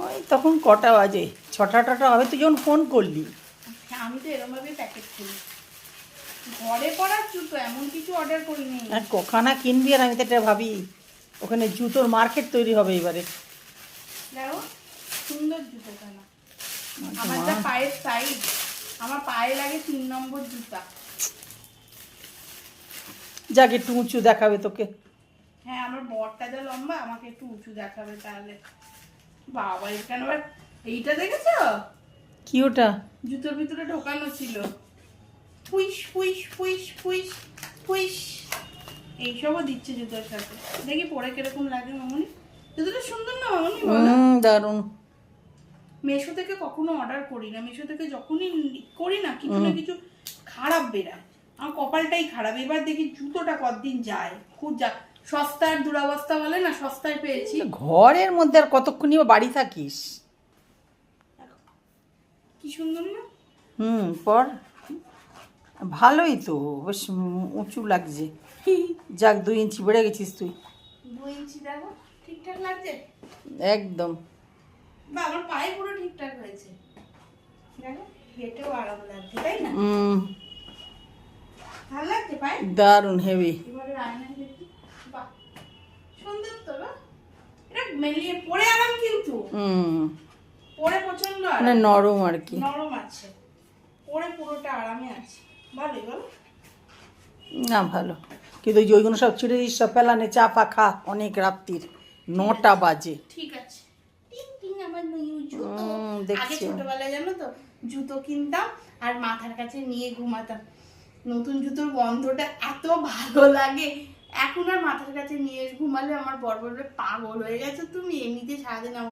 ওই তখন কটা বাজে, 6টা হবে, তুই যখন ফোন করলি। আমি তো এরকমভাবেই প্যাকেট করি, ঘরে পরার জুতো এমন কিছু অর্ডার করিনি। আর কখানা কিনবি, আর আমি তো এটা ভাবি ওখানে জুতোর মার্কেট তৈরি হবে এবারে। দেখো সুন্দর জুতো কেন, আমার যা পায়ের সাইজ, আমার পায়ে লাগে 3 নম্বর জুতা। যাকে একটু উঁচু দেখাবে তোকে। হ্যাঁ আমার বরটা যা লম্বা, আমাকে একটু উঁচু দেখাবে তাহলে। বাবা এখানে আবার এইটা দেখেছো, কি ওটা? জুতোর ভিতরে ঢোকানো ছিল, ফুইস ফুইস ফুইস ফুইস ফুইস, এইসবও দিচ্ছে জুতোর সাথে। দেখি পরে কিরকম লাগে মামনি। জুতোটা সুন্দর না মামনি বলো? দারুণ। মেশো থেকে কখনো অর্ডার করি না, মেশো থেকে যখনই করি না কিছু না কিছু খারাপ বেরায়, আমার কপালটাই খারাপ। এবার দেখি জুতোটা কতদিন যায়, খুব সস্তার দুরবস্থা বলে না, সস্তায় পেয়েছি। ঘরের মধ্যে আর কতক্ষণই বাড়ি থাকিস? কি সুন্দর না? পর ভালোই তো, বেশ উঁচু লাগছে। যাক 2 ইঞ্চি বেড়ে গেছিস তুই। 2 ইঞ্চি দেখো ঠিকঠাক লাগছে একদম। বা আমার পায়ে পুরো ঠিকঠাক হয়েছে, দেখো হেঁটেও আরাম লাগছে, তাই না? ভালো লাগছে পায়ে, দারুণ হেভি। এবারে আয়নায় দেখি, বাহ সুন্দর তো না? এটা মেলিয়ে পরে আরাম, কিন্তু পরে প্রচন্ড মানে আরাম, নরম আর কি। নরম আছে, পরে পুরোটা আরামে আছে। ভালো বলো না ভালো, কিন্তু ওই যে ওইগুলো সব ছিঁড়ে দিস, সব পেলানে, চা পা খা, অনেক রাত্রির 9টা বাজে। ঠিক আছে। টিং টিং আমার নয়ু জুতো। আগে দেখছি। ছোটবেলায় জানো তো জুতো কিনতাম আর মাথার কাছে নিয়ে ঘুমাতাম, নতুন জুতোর গন্ধটা এত ভালো লাগে। এখন আর মাথার কাছে নিয়ে ঘুমালে আমার বর বলবে পাগল হয়ে গেছো তুমি, এমনিতে সারাদিন